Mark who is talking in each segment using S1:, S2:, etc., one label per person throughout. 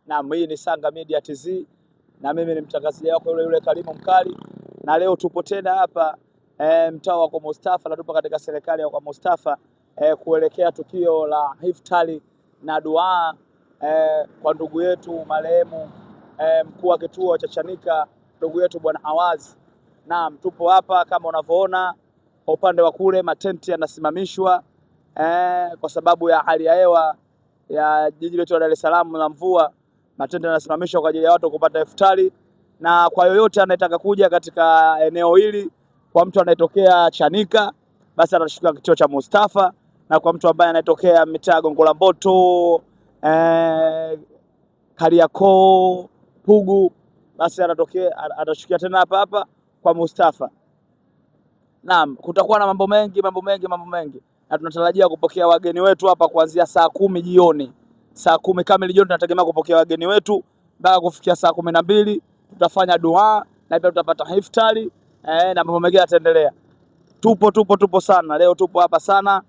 S1: Na hii ni Sanga Media TZ na mimi ni mtangazaji wako yule Karimu Mkali, na leo tupo tena hapa mtaa wa kwa Mustafa, na tupo katika serikali ya kwa Mustafa kuelekea tukio la iftari na dua kwa ndugu yetu marehemu mkuu wa kituo cha Chanika, ndugu yetu Bwana Awazi. Naam, tupo hapa kama unavyoona, kwa upande wa kule matenti yanasimamishwa kwa sababu ya hali ya hewa ya jiji letu la Dar es Salaam na mvua. Matenti yanasimamishwa kwa ajili ya watu kupata iftari, na kwa yoyote anayetaka kuja katika eneo hili, kwa mtu anayetokea Chanika basi atashuka kituo cha Mustafa, na kwa mtu ambaye anayetokea mitaa Gongo la Mboto, Kariakoo, Pugu, basi atashukia tena hapa kwa Mustafa. Naam, kutakuwa na mambo mengi, na tunatarajia kupokea wageni wetu hapa kuanzia saa 10 jioni. Saa 10 kamili jioni tunategemea kupokea wageni wetu mpaka kufikia saa 12 tutafanya dua na pia tutapata iftari na mambo mengine yataendelea. Tupo sana leo, tupo hapa sana.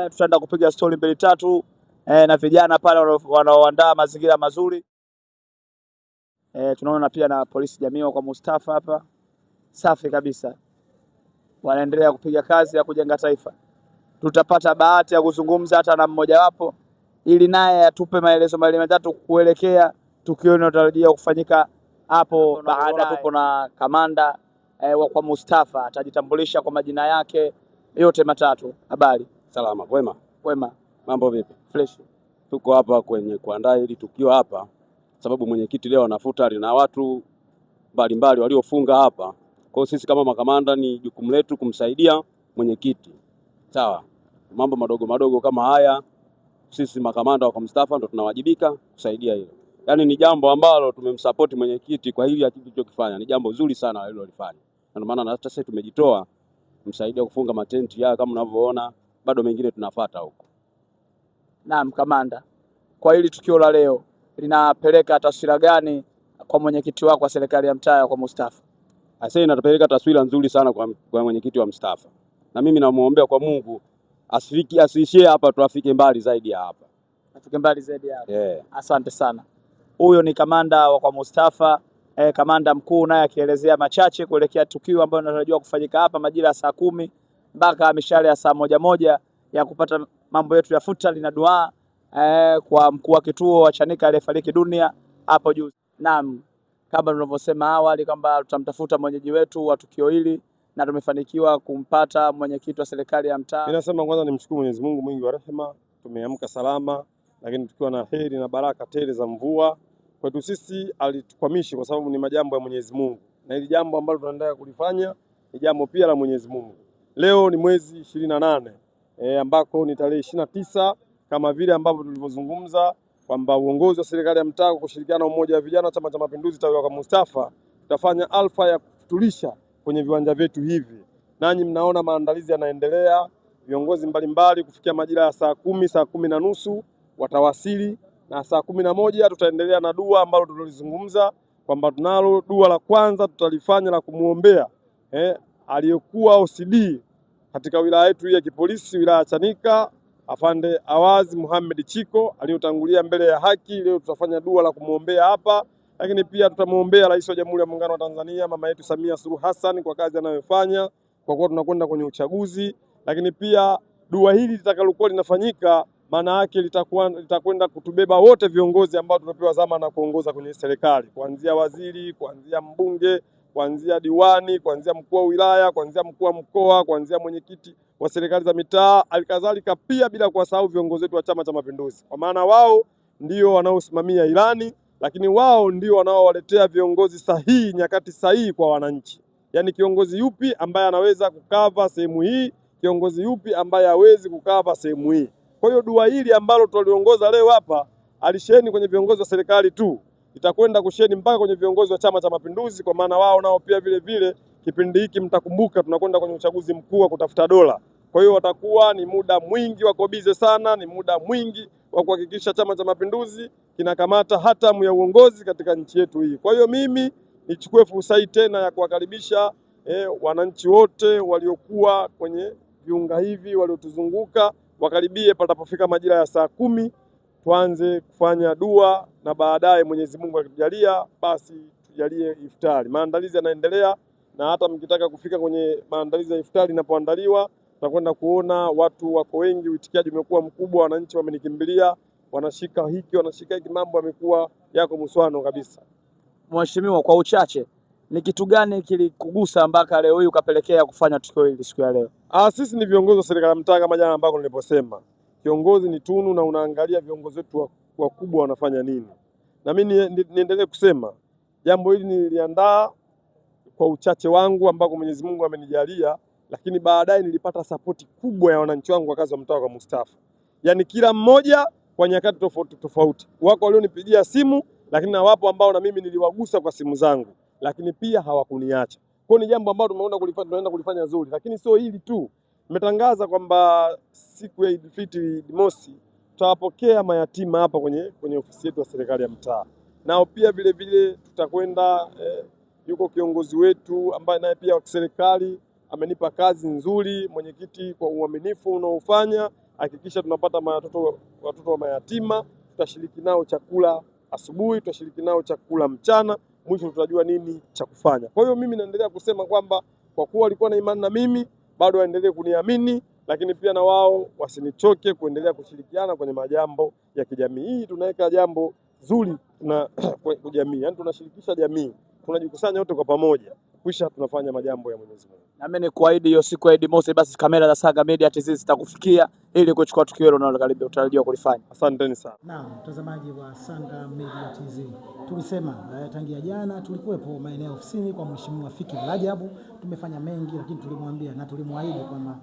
S1: Tutaenda kupiga story 2-3 na vijana pale wanaoandaa mazingira mazuri. Tunaona pia na polisi jamii kwa Mustafa hapa, safi kabisa, wanaendelea kupiga kazi ya kujenga taifa. Tutapata bahati ya kuzungumza hata na mmoja wapo ili naye atupe maelezo mawili matatu kuelekea tukio linalotarajiwa kufanyika hapo baadaye. Tupo na kamanda wa kwa Mustafa, atajitambulisha kwa majina yake yote matatu. Habari?
S2: Salama. Kwema.
S1: Mambo vipi?
S2: Fresh. Tuko hapa kwenye kuandaa hili tukio hapa sababu mwenyekiti leo anafuta na watu mbalimbali waliofunga hapa. Kwa hiyo sisi kama makamanda ni jukumu letu kumsaidia mwenyekiti. Sawa. Mambo madogo kama haya sisi makamanda wa kwa Mustafa ndo tunawajibika kusaidia hilo. Yaani ni jambo ambalo tumemsupport mwenyekiti kwa hili alichokifanya. Ni jambo zuri sana alilolifanya. Ndio maana hata sisi tumejitoa kumsaidia kufunga matenti haya kama unavyoona, bado mengine tunafuata huko.
S1: Naam, kamanda, kwa hili tukio la leo linapeleka taswira gani kwa mwenyekiti wako wa serikali ya mtaa kwa Mustafa?
S2: Sasa inatupeleka taswira nzuri sana kwa mwenyekiti wa Mustafa. Na mimi namuombea kwa Mungu asiishie hapa, tuafike mbali zaidi ya hapa.
S1: Afike mbali zaidi ya hapa.
S2: Yeah.
S1: Asante sana. Huyo ni kamanda wa kwa Mustafa, kamanda mkuu, naye akielezea machache kuelekea tukio ambalo linatarajiwa kufanyika hapa majira ya saa 10 mpaka mishale ya saa 1 ya kupata mambo yetu ya futari na dua kwa mkuu wa kituo wa Chanika aliyefariki dunia hapo juzi. Naam, kama tunavyosema awali kwamba tutamtafuta mwenyeji wetu wa tukio hili na tumefanikiwa kumpata mwenyekiti wa serikali ya mtaa.
S3: Ninasema kwanza nimshukuru Mwenyezi Mungu mwingi wa rehema, tumeamka salama, lakini tukiwa na heri na baraka tele za mvua. Kwetu sisi alitukwamishi kwa sababu ni majambo ya Mwenyezi Mungu, na hili jambo ambalo tunaendelea kulifanya ni jambo pia la Mwenyezi Mungu. Leo ni mwezi 28 ambako ni tarehe 29 kama vile ambavyo tulivyozungumza kwamba uongozi wa serikali ya mtaa kwa kushirikiana na umoja wa vijana Chama cha Mapinduzi tawi kwa Mustafa tutafanya alfa ya kufutulisha kwenye viwanja vyetu hivi. Nanyi mnaona maandalizi yanaendelea, viongozi mbalimbali kufikia majira ya saa 10, saa 10 na nusu watawasili, na saa 11 tutaendelea na dua ambalo tulizungumza kwamba tunalo dua la kwanza tutalifanya la kumuombea aliyekuwa OCD katika wilaya yetu ya kipolisi wilaya ya Chanika, Afande Awazi Muhammad Chiko aliyotangulia mbele ya haki. Leo tutafanya dua la kumuombea hapa, lakini pia tutamuombea Rais wa Jamhuri ya Muungano wa Tanzania mama yetu Samia Suluhu Hassan kwa kazi anayofanya, kwa kuwa tunakwenda kwenye uchaguzi. Lakini pia dua hili litakalokuwa linafanyika maana yake litakwenda kutubeba wote viongozi ambao tumepewa zama na kuongoza kwenye serikali, kuanzia waziri, kuanzia mbunge, kuanzia diwani, kuanzia mkuu wa wilaya, kuanzia mkuu wa mkoa, kuanzia mwenyekiti wa serikali za mitaa, alikadhalika pia bila kuwasahau viongozi wetu wa Chama cha Mapinduzi, kwa maana wao ndio wanaosimamia ilani, lakini wao ndio wanaowaletea viongozi sahihi nyakati sahihi kwa wananchi. Yaani kiongozi yupi ambaye anaweza kukava sehemu hii, kiongozi yupi ambaye hawezi kukava sehemu hii. Kwa hiyo dua hili ambalo tuliongoza leo hapa alisheni kwenye viongozi wa serikali tu, itakwenda kusheni mpaka kwenye viongozi wa Chama cha Mapinduzi, kwa maana wao nao pia vile kipindi hiki mtakumbuka tunakwenda kwenye uchaguzi mkuu wa kutafuta dola. Kwa hiyo watakuwa ni muda mwingi wako bize sana, ni muda mwingi wa kuhakikisha Chama cha Mapinduzi kinakamata hatamu ya uongozi katika nchi yetu hii. Kwa hiyo mimi nichukue fursa hii tena ya kuwakaribisha wananchi wote waliokuwa kwenye viunga hivi waliotuzunguka wakaribie patapofika majira ya saa 10. tuanze kufanya dua na baadaye Mwenyezi Mungu akitujalia basi tujalie iftari. Maandalizi yanaendelea, na hata mkitaka kufika kwenye maandalizi ya iftari inapoandaliwa, tutakwenda kuona watu wako wengi, uitikiaji umekuwa mkubwa, wananchi wamenikimbilia, wanashika hiki wanashika hiki, mambo yamekuwa yako muswano kabisa.
S1: Mheshimiwa, kwa uchache, ni kitu gani kilikugusa mpaka leo hii ukapelekea kufanya tukio hili siku ya leo?
S3: Sisi ni viongozi wa serikali ya mtaa, kama jana ambako niliposema kiongozi ni tunu, na unaangalia viongozi wetu wakubwa wanafanya nini. Na mimi niendelee kusema jambo hili niliandaa kwa uchache wangu ambako Mwenyezi Mungu amenijalia, lakini baadaye nilipata sapoti kubwa ya wananchi wangu wakazi wa mtaa kwa Mustafa. Yaani kila mmoja kwa nyakati tofauti tofauti. Wako walionipigia simu, lakini na wapo ambao na mimi niliwagusa kwa simu zangu, lakini pia hawakuniacha. Kwa ni jambo ambalo tunaenda kulifanya zuri, lakini sio hili tu. Nimetangaza kwamba siku ya Eid Fitri Mosi tutawapokea mayatima hapa kwenye ofisi yetu ya serikali ya mtaa. Nao pia vile vile tutakwenda yuko kiongozi wetu ambaye naye pia wa serikali amenipa kazi nzuri, mwenyekiti, kwa uaminifu unaofanya, hakikisha tunapata watoto wa mayatima, tutashiriki nao chakula asubuhi, tutashiriki nao chakula mchana, mwisho tutajua nini cha kufanya. Kwa hiyo mimi naendelea kusema kwamba kwa kuwa walikuwa na imani na mimi, bado waendelee kuniamini, lakini pia na wao wasinichoke kuendelea kushirikiana kwenye majambo ya kijamii. Hii tunaweka jambo zuri na kwa jamii, yani tunashirikisha jamii, tunajikusanya wote kwa pamoja, kisha tunafanya majambo ya Mwenyezi Mungu.
S1: Na mimi nikuahidi hiyo siku ya Eid Mosi basi kamera za Sanga Media TZ zitakufikia ili kuchukua tukio hilo unalokaribia utarajiwa kulifanya.
S3: Asanteni sana.
S4: Naam, mtazamaji wa Sanga Media TZ. Tulisema tangia jana tulikuwepo maeneo ofisini kwa Mheshimiwa Fikiri Rajabu, tumefanya mengi, lakini tulimwambia na tulimwahidi kwamba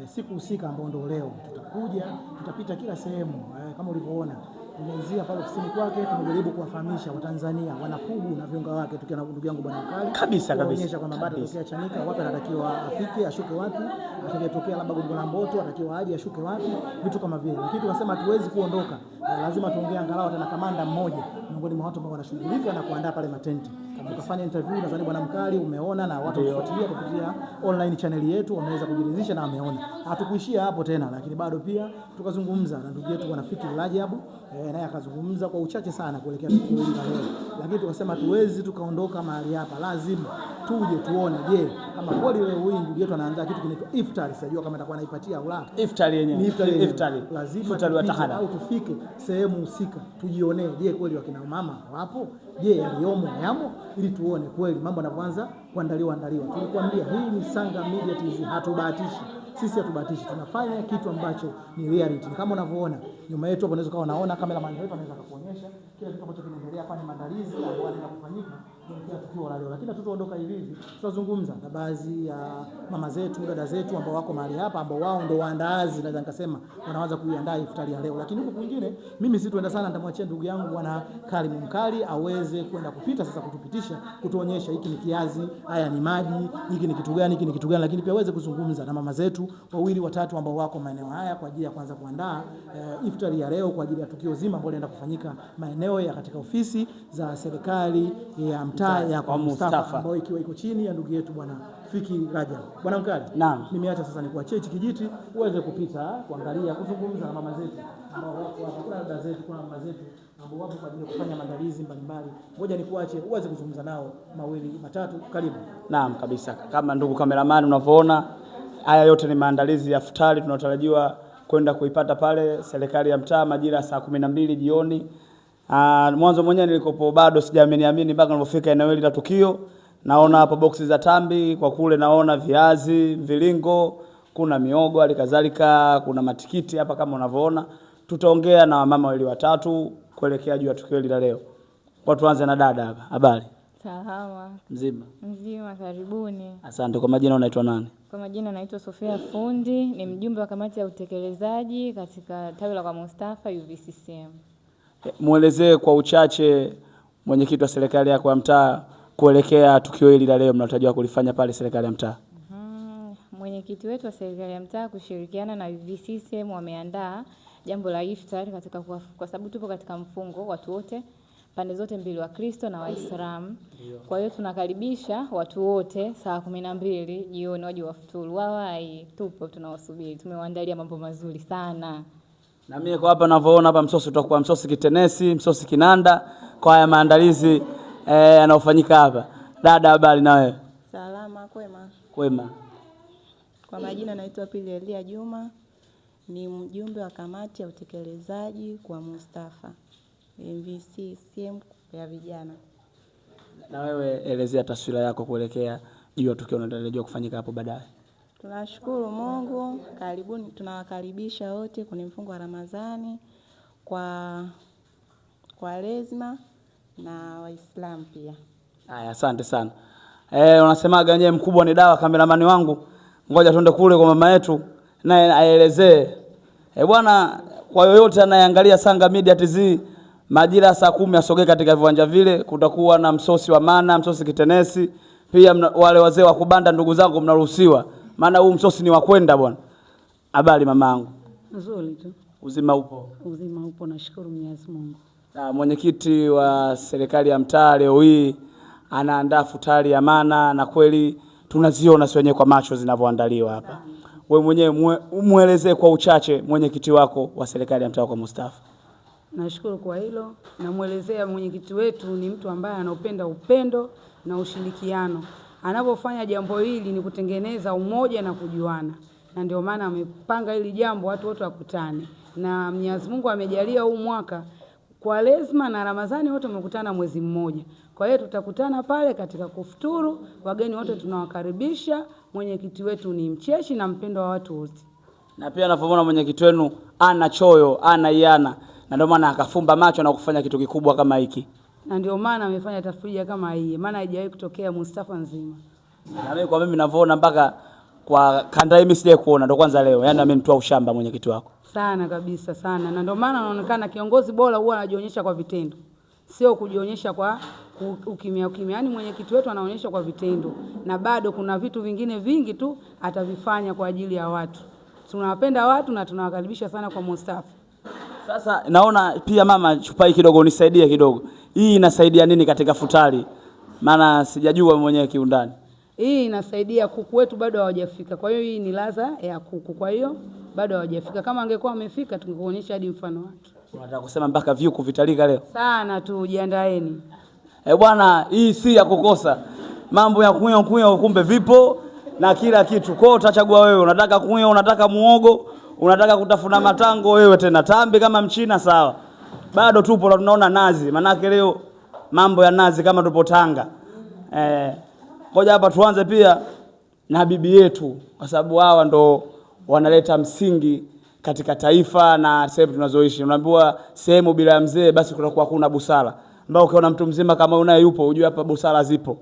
S4: siku husika ambao ndio leo tutakuja, tutapita kila sehemu kama ulivyoona. Tumeanzia pale ofisini kwake, tumejaribu kuwafahamisha Watanzania wanakubu na viunga wake, tukiwa na ndugu yangu Bwana Mkali
S1: kabisa
S4: kuonyesha kwamba baada ya Chanika wapi anatakiwa afike, ashuke wapi, atakayetokea labda Gongo la Mboto atakiwa aje ashuke wapi, vitu kama vile. Lakini tukasema hatuwezi kuondoka, lazima tuongee angalau tena kamanda mmoja miongoni mwa watu ambao wanashughulika na kuandaa pale matenti. Tukafanya interview, nadhani Bwana Mkali umeona, na watu wafuatilia kupitia online channel yetu wameweza kujiridhisha na wameona. Hatukuishia hapo tena, lakini bado pia tukazungumza na ndugu yetu Bwana Fikiri Rajabu, naye akazungumza kwa uchache sana kuelekea tukio hili leo. Lakini tukasema tuwezi tukaondoka mahali hapa, lazima tuje tuone, je, kama kweli leo hii ndugu yetu anaandaa kitu kinaitwa iftari. Sijua kama atakuwa anaipatia au la.
S1: Iftari yenyewe.
S4: Iftari. Lazima au tufike sehemu husika tujionee, je, kweli wakina mama wapo? Je, yaliyomo yamo, ili tuone kweli mambo yanavyoanza kuandaliwa. Tulikwambia hii ni Sanga Media TZ, hatubahatishi. Sisi hatubahatishi, tunafanya kitu ambacho ni reality. Kama unavyoona nyuma yetu hapo, unaweza kuwa unaona kamera wetu anaweza kukuonyesha kila kitu ambacho kinaendelea hapa, ni maandalizi ambayo yanaenda kufanyika kwa tukio la leo. Lakini tutaondoka hivi, tutazungumza na baadhi ya mama zetu, dada zetu ambao wako mahali hapa, ambao wao ndio waandaazi, naweza nikasema wanaanza kuiandaa iftari ya leo. Lakini huko kwingine mimi sitoenda sana, nitamwachia ndugu yangu Bwana Karimu Mkali aweze kwenda kupita sasa, kutupitisha, kutuonyesha hiki ni kiazi, haya ni maji, hiki ni kitu gani, hiki ni kitu gani, lakini pia aweze kuzungumza na mama zetu wawili watatu ambao wako maeneo haya kwa ajili ya kwanza kuandaa iftari ya leo kwa ajili ya tukio zima ambalo linaenda kufanyika maeneo ya katika ofisi za serikali ya mtaa ya kwa Mustafa, ambayo ikiwa iko chini ya ndugu yetu Bwana Fikiri Rajabu. Bwana Mkali,
S1: naam,
S4: nimeacha sasa nikuachie hichi kijiti uweze kupita kuangalia, kuzungumza na mama zetu ambao wako hapa, kuna dada zetu, kuna mama zetu ambao wapo kwa ajili ya kufanya maandalizi mbalimbali. Ngoja nikuache uweze kuzungumza nao mawili matatu. Karibu.
S1: Naam kabisa, kama ndugu cameraman unavyoona, haya yote ni maandalizi ya iftari tunatarajiwa kwenda kuipata pale serikali ya mtaa majira saa 12 jioni. Mwanzo mwenyewe nilikopo bado sijaamini mpaka nilipofika eneo hili la tukio. Naona hapo boksi za tambi, kwa kule naona viazi, vilingo, kuna miogo, alikadhalika kuna matikiti hapa kama unavyoona. Tutaongea na mama wawili watatu kuelekea juu ya tukio hili la leo. Kwa tuanze na dada hapa. Habari?
S5: Salama.
S1: Mzima,
S5: karibuni.
S1: Asante. Kwa majina unaitwa nani?
S5: Kwa majina naitwa Sofia Fundi, ni mjumbe wa kamati ya utekelezaji katika tawi la kwa Mustafa UVCCM.
S1: Muelezee kwa uchache mwenyekiti wa serikali yako ya mtaa kuelekea tukio hili la leo mnatarajiwa kulifanya pale serikali ya mtaa.
S5: Mwenyekiti wetu wa serikali ya mtaa kushirikiana na UVCCM wameandaa jambo la iftari katika kwa sababu tupo katika mfungo watu wote pande zote mbili, wa Kristo na Waislamu. Kwa hiyo tunakaribisha watu wote saa 12 jioni waje wafuturu. Wawai tupo tunawasubiri. Tumewaandalia mambo mazuri sana.
S1: Na mimi kwa hapa ninavyoona hapa msosi utakuwa msosi kitenesi, msosi kinanda kwa haya maandalizi yanayofanyika hapa. Dada, habari na wewe?
S6: Salama, kwema.
S1: Kwema.
S6: Kwa majina naitwa Pili Elia Juma, ni mjumbe wa kamati ya utekelezaji kwa Mustafa MVCCM ya vijana.
S1: Na wewe elezea taswira yako kuelekea juu ya tukio linalotarajiwa kufanyika hapo baadaye.
S6: Tunashukuru Mungu, karibuni, tunawakaribisha wote kwenye mfungo wa Ramadhani kwa lazima na Waislamu pia.
S1: Haya, asante sana. Unasemaga wenyewe mkubwa ni dawa, kameramani wangu. Ngoja tuende kule kwa mama yetu naye aelezee. Bwana, kwa yoyote anayeangalia Sanga Media TZ, majira saa 10 asogee katika viwanja vile, kutakuwa na msosi wa maana, msosi kitenesi. Pia wale wazee wa kubanda, ndugu zangu, mnaruhusiwa. Maana huu msosi ni wa kwenda bwana. Habari mamangu?
S7: Nzuri tu.
S1: Uzima upo?
S7: Uzima upo, nashukuru Mwenyezi Mungu.
S1: Na mwenyekiti wa serikali ya mtaa leo hii anaandaa futari ya maana, na kweli tunaziona sisi wenyewe kwa macho zinavyoandaliwa hapa. Wewe mwenyewe muelezee kwa uchache mwenyekiti wako wa serikali ya mtaa kwa Mustafa.
S7: Nashukuru kwa hilo. Namuelezea mwenyekiti wetu ni mtu ambaye anapenda upendo na ushirikiano. Anapofanya jambo hili ni kutengeneza umoja na kujuana. Na ndio maana amepanga hili jambo watu wote wakutane. Na Mwenyezi Mungu amejalia huu mwaka kwa lazima na Ramadhani wote wamekutana mwezi mmoja. Kwa hiyo tutakutana pale katika kufuturu, wageni wote tunawakaribisha. Mwenyekiti wetu ni mcheshi na mpendo wa watu wote.
S1: Na pia anapoona mwenyekiti wenu ana choyo, ana iana, na ndio maana akafumba macho na kufanya kitu kikubwa kama hiki.
S7: Na ndio maana amefanya tafrija kama hii, maana haijawahi kutokea Mustafa nzima.
S1: Na mimi ninavyoona mpaka kwa kanda hii sije kuona, ndio kwanza leo. Yaani amenitoa ushamba mwenyekiti wako.
S7: Sana kabisa sana. Na ndio maana anaonekana kiongozi bora huwa anajionyesha kwa vitendo. Sio kujionyesha kwa ukimya. Yaani mwenyekiti wetu anaonyesha kwa vitendo. Na bado kuna vitu vingine vingi tu atavifanya kwa ajili ya watu. Tunawapenda watu na tunawakaribisha sana kwa Mustafa.
S1: Sasa naona pia mama, chupa hii kidogo unisaidie kidogo. Hii inasaidia nini katika futari? Maana sijajua mwenyewe kiundani.
S7: Hii inasaidia, kuku wetu bado hawajafika. Kwa hiyo hii ni ladha ya kuku. Kwa hiyo bado hawajafika. Kama angekuwa amefika tungekuonyesha hadi mfano wake.
S1: Unataka kusema mpaka view kuvitalika leo? Sana
S7: tu, jiandaeni.
S1: Bwana, hii si ya kukosa. Mambo ya kunywa kumbe vipo na kila kitu. Kwa hiyo utachagua wewe, unataka kunywa, unataka muogo, unataka kutafuna matango, wewe tena tambi kama mchina sawa. Bado tupo na tunaona nazi. Manake leo mambo ya nazi kama tupo Tanga. Ngoja hapa tuanze pia na bibi yetu, kwa sababu hawa ndo wanaleta msingi katika taifa na sehemu tunazoishi. Unaambiwa sehemu bila mzee basi kutakuwa hakuna busara. Mbao ukiona mtu mzima kama unaye yupo, ujue hapa busara zipo.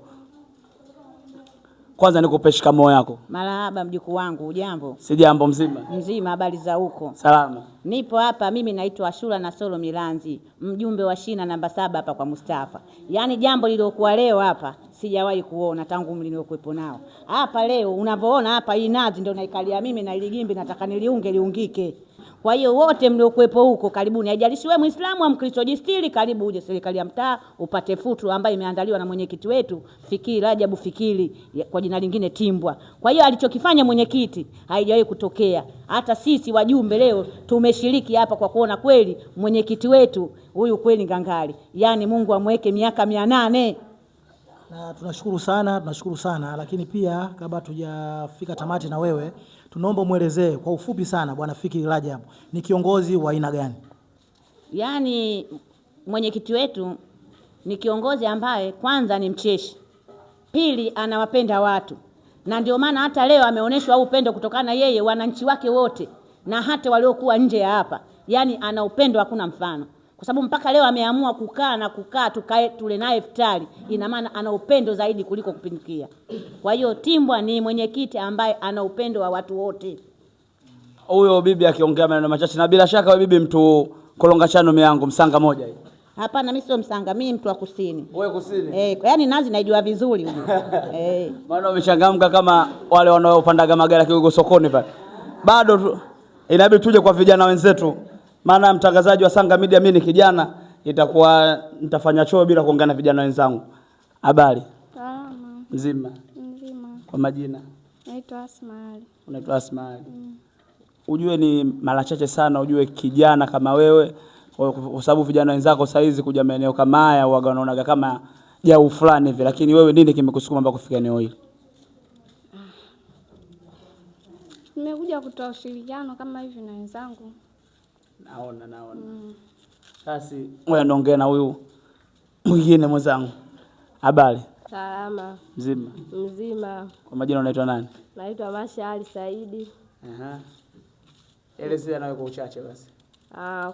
S1: Kwanza nikupe shikamoo yako.
S8: Marahaba mjukuu wangu, ujambo?
S1: Si jambo, mzima.
S8: Mzima, habari za huko?
S1: Salama.
S8: Nipo hapa, mimi naitwa Ashura Nasolo Milanzi, mjumbe wa shina namba 7 hapa kwa Mustafa. Yaani jambo lilokuwa leo hapa sijawahi kuona tangu mliokuepo nao. Hapa leo unavyoona hapa, hii nazi ndio naikalia mimi na ile gimbi nataka liungike. Kwa hiyo wote mliokuepo huko karibuni, haijalishi wewe Muislamu au Mkristo, jistiri, karibu uje serikali ya mtaa upate futu ambayo imeandaliwa na mwenyekiti wetu Fikiri Rajabu Fikiri, kwa jina lingine Timbwa. Kwa hiyo alichokifanya mwenyekiti haijawahi kutokea. Hata sisi wajumbe leo tumeshiriki hapa kwa kuona kweli mwenyekiti wetu huyu kweli ngangari. Yaani Mungu amweke miaka 800.
S4: Na tunashukuru sana, lakini pia kabla tujafika tamati na wewe, tunaomba muelezee kwa ufupi sana bwana Fikiri Rajabu ni kiongozi wa aina gani?
S8: Yaani mwenyekiti wetu ni kiongozi ambaye kwanza ni mcheshi. Pili anawapenda watu. Na ndio maana hata leo ameonyeshwa upendo kutokana na yeye wananchi wake wote na hata waliokuwa nje ya hapa. Yaani ana upendo hakuna mfano. Kwa sababu mpaka leo ameamua kukaa tukae tule naye iftari. Ina maana ana upendo zaidi kuliko kupindukia. Kwa hiyo Timbwa ni mwenyekiti ambaye ana upendo wa watu wote.
S1: Huyo bibi akiongea maneno machache, na bila shaka wewe bibi mtu kolonga chano miangu Msanga moja hii.
S8: Hapana, mimi sio Msanga, mimi mtu wa kusini.
S1: Wewe kusini?
S8: Yaani nazi naijua vizuri huyo.
S1: Maana umechangamka kama wale wanaopandaga magari Kigogo sokoni pale. Bado inabidi tuje kwa vijana wenzetu. Maana mtangazaji wa Sanga Media mimi ni kijana, itakuwa nitafanya choo bila kuongana na vijana wenzangu. Habari?
S9: Salama.
S1: Mzima.
S9: Mzima.
S1: Kwa majina?
S9: Naitwa Asmali.
S1: Unaitwa Asmali. ujue ni mara chache sana ujue kijana kama wewe, kwa sababu vijana wenzako saa hizi kuja maeneo kama haya waga wanaonaga kama jau fulani hivi, lakini wewe nini kimekusukuma mpaka kufika eneo hili?
S9: Nimekuja kutoa ushirikiano kama hivi na wenzangu.
S1: Naona. Sasa ngoja niongee na huyu mwingine mwenzangu. Habari?
S9: Salama. Mzima.
S1: Kwa majina unaitwa nani?
S9: Naitwa Masha Ali Saidi.
S1: Elezea nawe kwa uchache basi.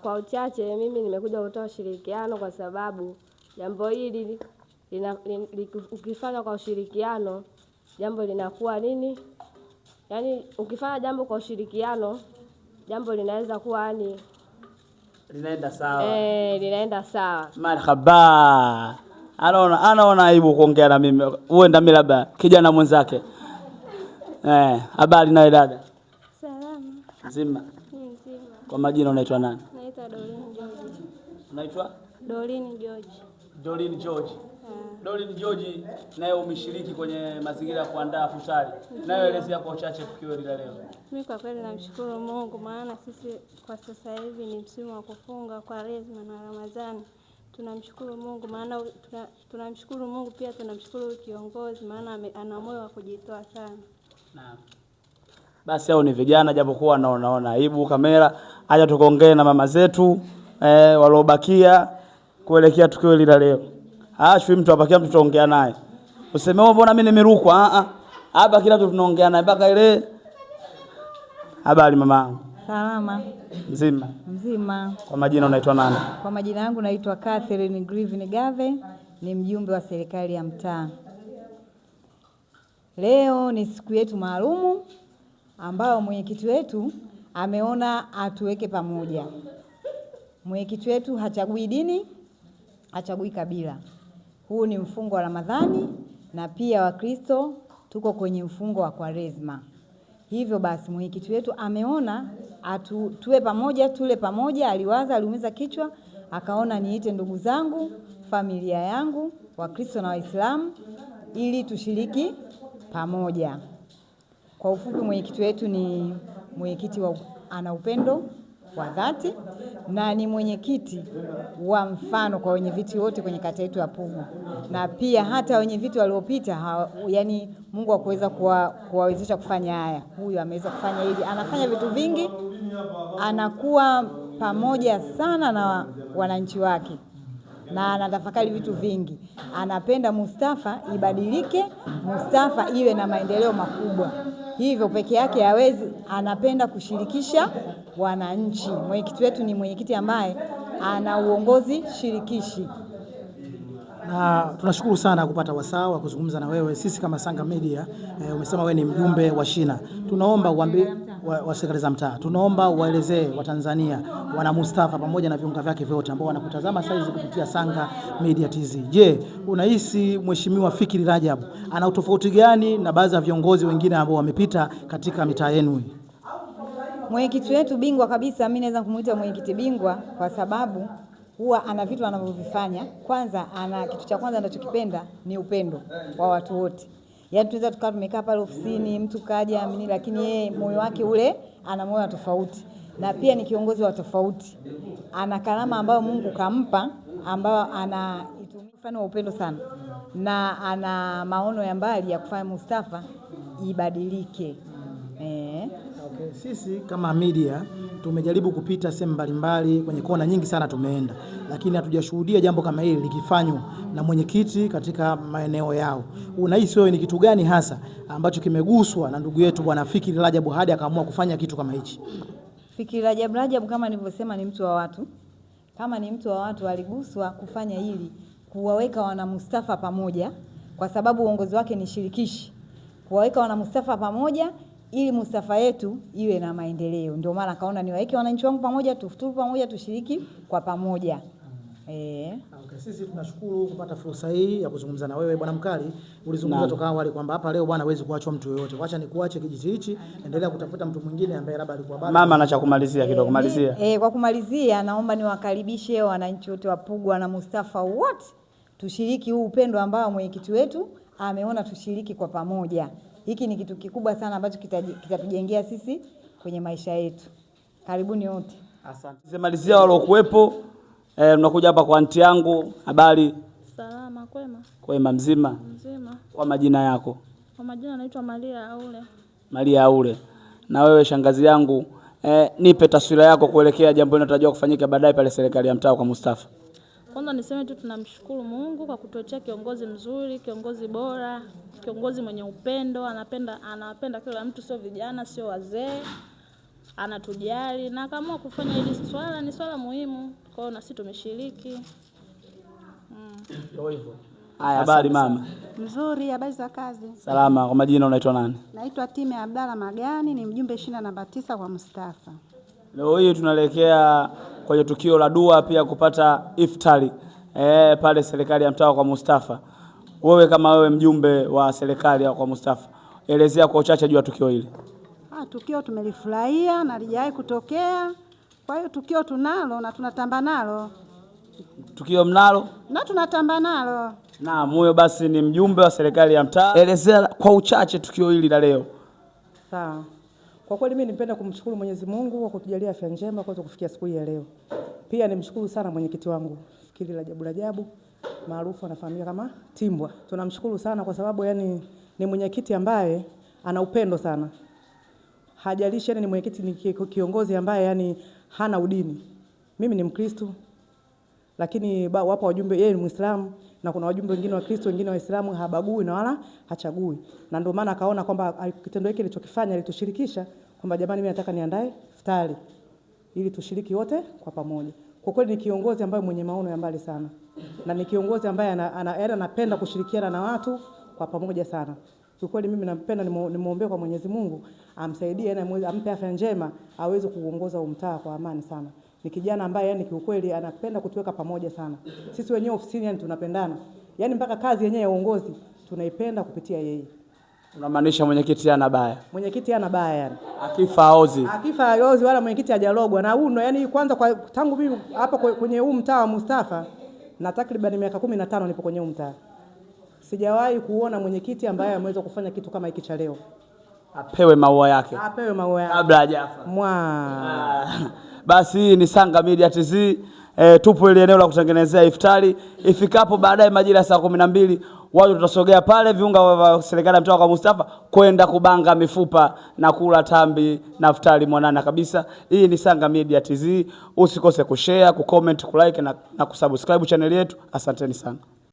S9: Kwa uchache mimi nimekuja kutoa ushirikiano kwa sababu jambo hili ukifanya kwa ushirikiano jambo linakuwa nini? Yaani ukifanya jambo kwa ushirikiano jambo linaweza kuwa
S1: linaenda sawa.
S9: Linaenda sawa.
S1: Marhaba. Anaona aibu kuongea na mimi. Uenda mimi labda kijana mwenzake. Habari nawe dada?
S9: Salama.
S1: Mzima. Kwa majina unaitwa nani?
S9: Naitwa Doreen George.
S1: Unaitwa?
S9: Doreen George.
S1: Doreen George. Doreen George, naye umeshiriki kwenye mazingira ya kuandaa futari. Nayo elezea kwa uchache tukio hili leo.
S9: Mimi kwa kweli namshukuru Mungu, maana sisi kwa sasa hivi ni msimu wa kufunga kwa Kwaresma na Ramadhani. Tunamshukuru Mungu maana tunamshukuru Mungu pia tunamshukuru kiongozi maana ana moyo wa kujitoa sana.
S1: Naam. Basi hao ni vijana japokuwa naona aibu kamera. Acha tukaongee na mama zetu waliobakia kuelekea tukio hili leo. Shwi mtu abakia mtu tuongea naye. Useme mbona mimi nimerukwa? Hapa kila mtu tunaongea naye mpaka ile. Habari mama?
S10: Salama. Mzima.
S1: Kwa majina unaitwa nani?
S10: Kwa majina yangu naitwa Catherine Grievin Gave, ni mjumbe wa serikali ya mtaa. Leo ni siku yetu maalumu ambayo mwenyekiti wetu ameona atuweke pamoja. Mwenyekiti wetu hachagui dini, hachagui kabila. Huu ni mfungo wa Ramadhani na pia Wakristo tuko kwenye mfungo wa Kwaresma. Hivyo basi mwenyekiti wetu ameona tuwe pamoja, tule pamoja, aliumiza kichwa, akaona niite ndugu zangu, familia yangu, Wakristo na Waislamu ili tushiriki pamoja. Kwa ufupi mwenyekiti wetu ni mwenyekiti ana upendo wa dhati na ni mwenyekiti wa mfano kwa wenyeviti wote kwenye kata yetu ya Pugu. Na pia hata wenyeviti waliopita yani Mungu hakuweza kuwawezesha kufanya haya. Huyu ameweza kufanya hivi. Anafanya vitu vingi. Anakuwa pamoja sana na wananchi wake. Na anatafakari vitu vingi. Anapenda Mustafa ibadilike, Mustafa iwe na maendeleo makubwa. Hivyo peke yake hawezi, anapenda kushirikisha wananchi. Mwenyekiti wetu ni mwenyekiti ambaye ana uongozi shirikishi.
S4: Na tunashukuru sana kupata wasaa wa kuzungumza na wewe. Sisi kama Sanga Media, umesema wewe ni mjumbe wa shina. Tunaomba uambie wa serikali za mtaa. Tunaomba uwaelezee Watanzania wana Mustafa pamoja na viunga vyake vyote ambao wanakutazama saizi kupitia Sanga Media TZ. Je, unahisi Mheshimiwa Fikiri Rajab ana utofauti gani na baadhi ya viongozi wengine ambao wamepita katika mitaa yenu?
S10: Mwenyekiti wetu bingwa kabisa, mimi naweza kumuita mwenyekiti bingwa kwa sababu huwa ana vitu anavyovifanya. Kwanza kitu cha kwanza anachokipenda ni upendo wa watu wote. Yaani tunaweza tukaa tumekaa pale ofisini mtu kaja amini, lakini yeye moyo wake ule ana moyo tofauti. Na pia ni kiongozi wa tofauti. Ana karama ambayo Mungu kampa ambayo anaitumia mfano wa upendo sana. Na ana maono ya mbali ya kufanya Mustafa ibadilike.
S4: Okay, sisi kama media tumejaribu kupita sehemu mbalimbali, kwenye kona nyingi sana tumeenda, lakini hatujashuhudia jambo kama hili likifanywa na mwenyekiti katika maeneo yao. Unahisi wewe ni kitu gani hasa ambacho kimeguswa na ndugu yetu Bwana Fikiri Rajab hadi akaamua kufanya kitu kama hichi?
S10: Fikiri Rajab kama nilivyosema ni mtu wa watu. Kama ni mtu wa watu aliguswa kufanya hili, kuwaweka wana Mustafa pamoja kwa sababu uongozi wake ni shirikishi. Kuwaweka wana Mustafa pamoja ili Mustafa yetu iwe na maendeleo. Ndio maana kaona niwaeke wananchi wangu pamoja, tufuturu pamoja, tushiriki kwa pamoja.
S4: Okay, sisi tunashukuru kupata fursa hii ya kuzungumza na wewe Bwana Mkali. Ulizungumza toka awali kwamba hapa leo bwana hawezi kuachwa mtu yoyote. Wacha nikuache kijiji hichi, endelea kutafuta mtu mwingine ambaye labda alikuwa bado.
S1: Mama anacha kumalizia kidogo kumalizia.
S10: Kwa kumalizia naomba niwakaribishe wananchi wote wa Pugu na Mustafa wote. Tushiriki huu upendo ambao mwenyekiti wetu ameona tushiriki kwa pamoja. Hiki ni kitu kikubwa sana ambacho kitatujengea sisi kwenye maisha yetu. Karibuni wote.
S1: Asante. Semalizia waliokuwepo, unakuja hapa kwa anti yangu. Habari?
S9: Salama, kwema.
S1: Kwema, mzima?
S9: Mzima.
S1: Kwa majina yako?
S9: Kwa majina naitwa Maria Aule.
S1: Maria Aule. Na wewe shangazi yangu, nipe taswira yako kuelekea jambo linalotarajiwa kufanyika baadaye pale serikali ya mtaa kwa Mustafa.
S9: Kwanza niseme tu tunamshukuru Mungu kwa kutuachia kiongozi mzuri, kiongozi bora, kiongozi mwenye upendo, anapenda kila mtu, sio vijana, sio wazee. Anatujali na kama kufanya hili swala ni swala muhimu. Kwa hiyo na sisi tumeshiriki.
S1: Ndio hivyo. Haya, habari mama?
S11: Mzuri, habari za kazi?
S1: Salama. Kwa majina unaitwa nani?
S11: Naitwa Time Abdalla Magani, ni mjumbe shina namba 9 kwa Mustafa.
S1: Leo hii tunaelekea kwenye tukio la dua pia kupata iftari pale serikali ya mtaa kwa Mustafa. Wewe kama wewe mjumbe wa serikali ya kwa Mustafa, elezea kwa uchache juu ya tukio hili.
S11: Tukio tumelifurahia na lijawahi kutokea. Kwa hiyo tukio tunalo na tunatamba nalo.
S1: Tukio mnalo
S11: na tunatamba nalo.
S1: Naam, huyo basi ni mjumbe wa serikali ya mtaa. Elezea kwa uchache tukio hili la leo.
S12: Sawa. Kwa kweli mimi nipenda kumshukuru Mwenyezi Mungu kwa kutujalia afya njema kwa kufikia siku hii ya leo. Pia nimshukuru sana mwenyekiti wangu Fikiri Rajabu maarufu anafahamika kama Timbwa. Tunamshukuru sana kwa sababu yani ni mwenyekiti ambaye ana upendo sana. Hajalishi yani ni mwenyekiti, ni kiongozi ambaye yani hana udini. Mimi ni Mkristo, lakini wapo wajumbe, yeye ni Muislamu na kuna wajumbe wengine wa Kristo, wengine Waislamu, habagui na wala hachagui. Na ndio maana akaona kwamba kitendo hiki kilichokifanya alitushirikisha kwamba jamani, mimi nataka niandae iftari ili tushiriki wote kwa pamoja. Kwa kweli ni kiongozi ambaye mwenye maono ya mbali sana. Na ni kiongozi ambaye anapenda kushirikiana na watu kwa pamoja sana. Kwa kweli mimi napenda nimuombe kwa Mwenyezi Mungu amsaidie na ampe afya njema aweze kuongoza mtaa kwa amani sana. Ni kijana ambaye yani kiukweli anapenda kutuweka pamoja sana. Sisi wenyewe ofisini yani tunapendana. Yani mpaka kazi yenyewe ya uongozi tunaipenda kupitia yeye.
S1: Unamaanisha mwenyekiti hana baya?
S12: Mwenyekiti hana baya yani.
S1: Akifa aozi.
S12: Akifa aozi wala mwenyekiti hajalogwa. Na huno yani kwanza kwa tangu mimi hapa kwenye huu mtaa wa Mustafa na takriban miaka 15 nipo kwenye huu mtaa. Sijawahi kuona mwenyekiti ambaye ameweza kufanya kitu kama hiki cha leo.
S1: Apewe maua yake.
S12: Apewe maua yake.
S1: Kabla hajafa. Basi hii ni Sanga Media TZ. Tupo ile eneo la kutengenezea iftari. Ifikapo baadaye majira ya saa 12 watu tutasogea pale viunga vya serikali ya mtaa kwa Mustafa kwenda kubanga mifupa na kula tambi na iftari mwanana kabisa. Hii ni Sanga Media TZ. Usikose kushare, kucomment, kulike na kusubscribe channel yetu. Asanteni sana.